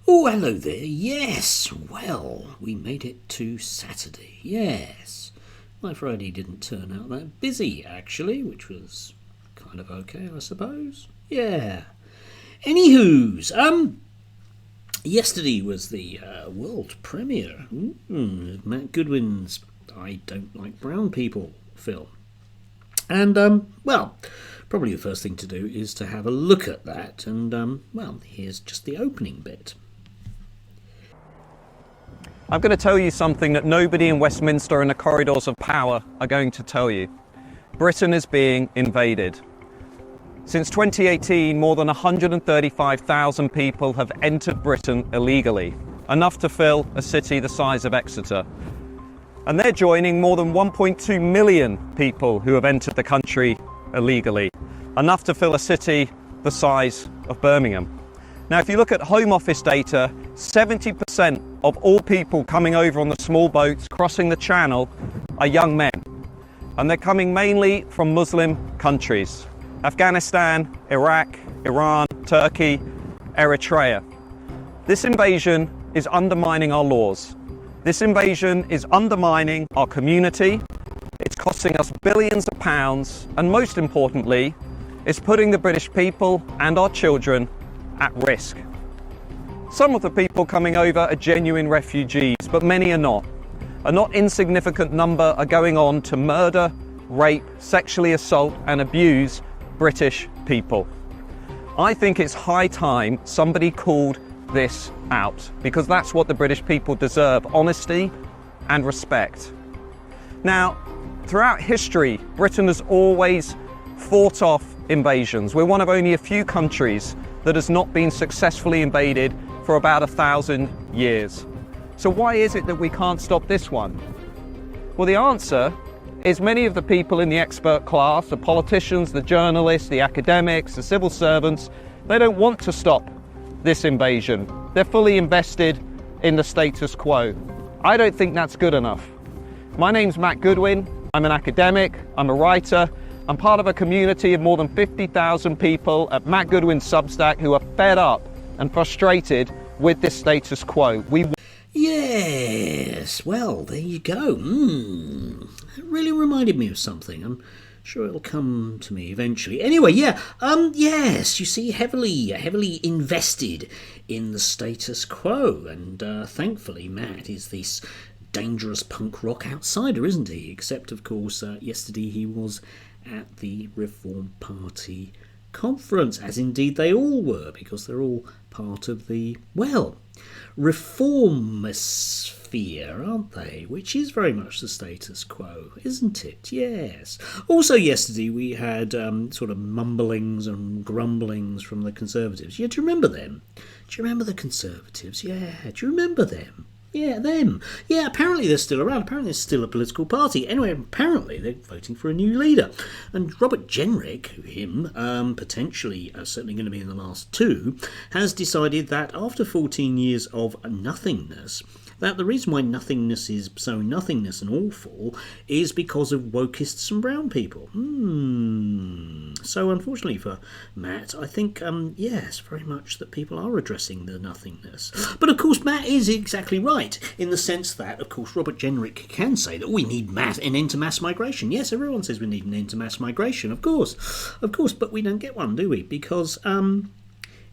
Oh, hello there. Yes, well, we made it to Saturday. Yes. My Friday didn't turn out that busy, actually, which was kind of okay, I suppose. Yeah. Anywho's, yesterday was the world premiere of Matt Goodwin's I Don't Like Brown People film. And, well, probably the first thing to do is to have a look at that. And, well, here's just the opening bit. I'm going to tell you something that nobody in Westminster and the corridors of power are going to tell you. Britain is being invaded. Since 2018, more than 135,000 people have entered Britain illegally, enough to fill a city the size of Exeter. And they're joining more than 1.2 million people who have entered the country illegally, enough to fill a city the size of Birmingham. Now, if you look at Home Office data, 70% of all people coming over on the small boats crossing the Channel are young men. And they're coming mainly from Muslim countries: Afghanistan, Iraq, Iran, Turkey, Eritrea. This invasion is undermining our laws. This invasion is undermining our community. It's costing us billions of pounds, and most importantly, it's putting the British people and our children at risk. Some of the people coming over are genuine refugees, but many are not. A not insignificant number are going on to murder, rape, sexually assault and abuse British people. I think it's high time somebody called this out, because that's what the British people deserve: honesty and respect. Now, throughout history, Britain has always fought off invasions. We're one of only a few countries that has not been successfully invaded for about 1,000 years. So why is it that we can't stop this one? Well, the answer is many of the people in the expert class, the politicians, the journalists, the academics, the civil servants, they don't want to stop this invasion. They're fully invested in the status quo. I don't think that's good enough. My name's Matt Goodwin. I'm an academic, I'm a writer. I'm part of a community of more than 50,000 people at Matt Goodwin's Substack who are fed up and frustrated with this status quo. Yes, well, there you go. It really reminded me of something. I'm sure it'll come to me eventually. Anyway, yes, you see, heavily invested in the status quo, and thankfully Matt is this dangerous punk rock outsider, isn't he? Except, of course, yesterday he was at the Reform Party conference, as indeed they all were, because they're all part of the, well, reformosphere, aren't they? Which is very much the status quo, isn't it? Yes. Also yesterday we had sort of mumblings and grumblings from the Conservatives. Yeah, do you remember them? Do you remember the Conservatives? Yeah, do you remember them? Yeah, them. Yeah, apparently they're still around. Apparently they're still a political party. Anyway, apparently they're voting for a new leader. And Robert Jenrick, him, potentially certainly going to be in the last two, has decided that after 14 years of nothingness, that the reason why nothingness is so nothingness and awful is because of wokists and brown people. So unfortunately for Matt, I think, yes, very much that people are addressing the nothingness. But of course, Matt is exactly right, in the sense that, of course, Robert Jenrick can say that we need an end to mass migration. Yes, everyone says we need an end to mass migration, of course, but we don't get one, do we? Because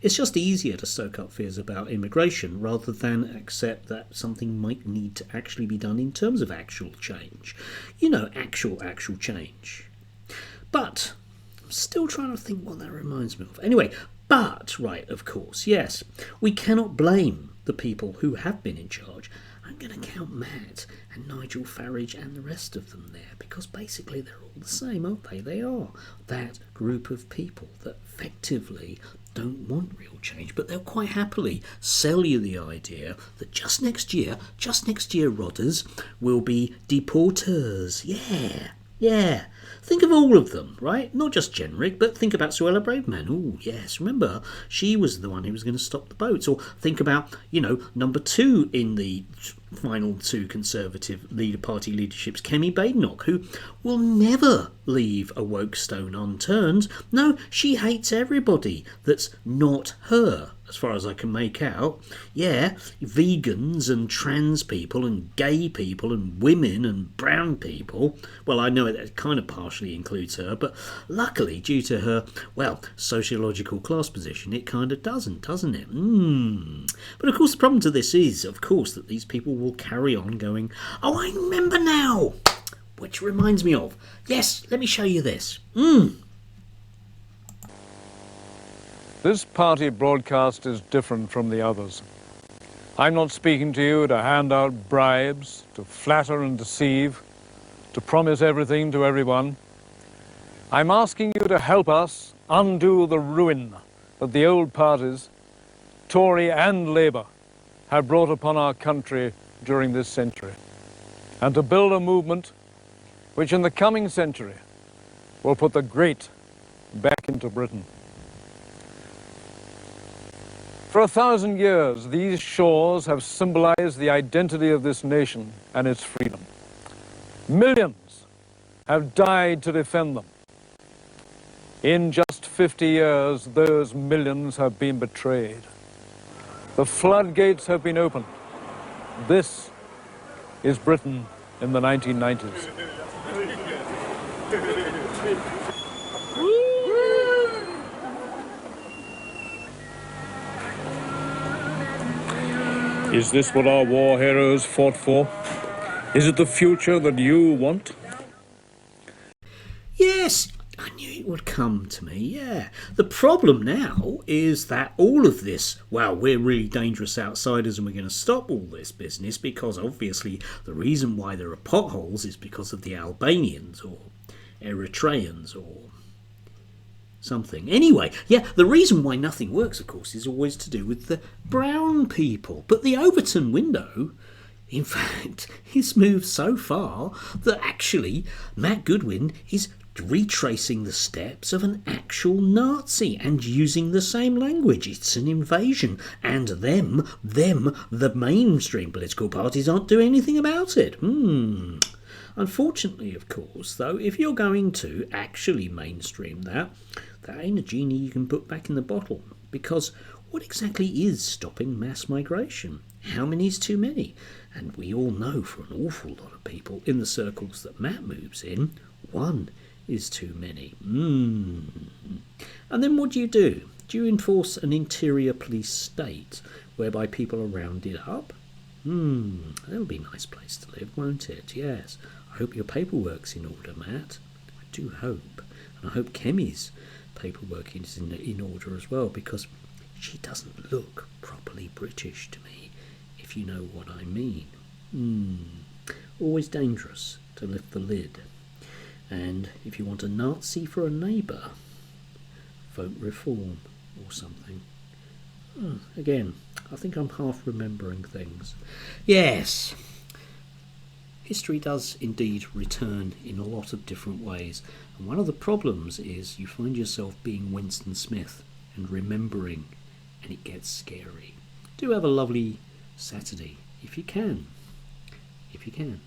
it's just easier to soak up fears about immigration rather than accept that something might need to actually be done in terms of actual change. You know, actual change. But I'm still trying to think what that reminds me of. Anyway, but, right, of course, yes, we cannot blame the people who have been in charge. I'm going to count Matt and Nigel Farage and the rest of them there, because basically they're all the same, aren't they? They are that group of people that effectively don't want real change, but they'll quite happily sell you the idea that just next year, rodders, will be deporters. Yeah. Think of all of them, right? Not just Jenrick, but think about Suella Braverman. Oh, yes, remember, she was the one who was going to stop the boats. Or think about, number two in the final two Conservative party leaderships, Kemi Badenoch, who will never leave a woke stone unturned. No, she hates everybody that's not her, as far as I can make out. Yeah, vegans and trans people and gay people and women and brown people. Well, I know that kind of partially includes her, but luckily, due to her, well, sociological class position, it kind of doesn't it? But of course, the problem to this is, of course, that these people will carry on going, oh, I remember now! Which reminds me of, yes, let me show you this. This party broadcast is different from the others. I'm not speaking to you to hand out bribes, to flatter and deceive, to promise everything to everyone. I'm asking you to help us undo the ruin that the old parties, Tory and Labour, have brought upon our country during this century, and to build a movement which in the coming century will put the great back into Britain. For 1,000 years, these shores have symbolized the identity of this nation and its freedom. Millions have died to defend them. In just 50 years, those millions have been betrayed. The floodgates have been opened. This is Britain in the 1990s. Is this what our war heroes fought for? Is it the future that you want? Yes, I knew it would come to me, yeah. The problem now is that all of this, well, we're really dangerous outsiders and we're going to stop all this business because obviously the reason why there are potholes is because of the Albanians or Eritreans or something. Anyway, yeah, the reason why nothing works, of course, is always to do with the brown people. But the Overton window, in fact, is moved so far that actually Matt Goodwin is retracing the steps of an actual Nazi and using the same language. It's an invasion. And them, the mainstream political parties aren't doing anything about it. Unfortunately, of course, though, if you're going to actually mainstream that ain't a genie you can put back in the bottle. Because what exactly is stopping mass migration? How many is too many? And we all know for an awful lot of people in the circles that Matt moves in, one is too many. And then what do? Do you enforce an interior police state whereby people are rounded up? That'll be a nice place to live, won't it? Yes. I hope your paperwork's in order, Matt. I do hope. And I hope Kemi's paperwork is in order as well, because she doesn't look properly British to me, if you know what I mean. Always dangerous to lift the lid. And if you want a Nazi for a neighbour, vote Reform or something. Again, I think I'm half remembering things. Yes, history does indeed return in a lot of different ways. And one of the problems is you find yourself being Winston Smith and remembering, and it gets scary. Do have a lovely Saturday, if you can. If you can.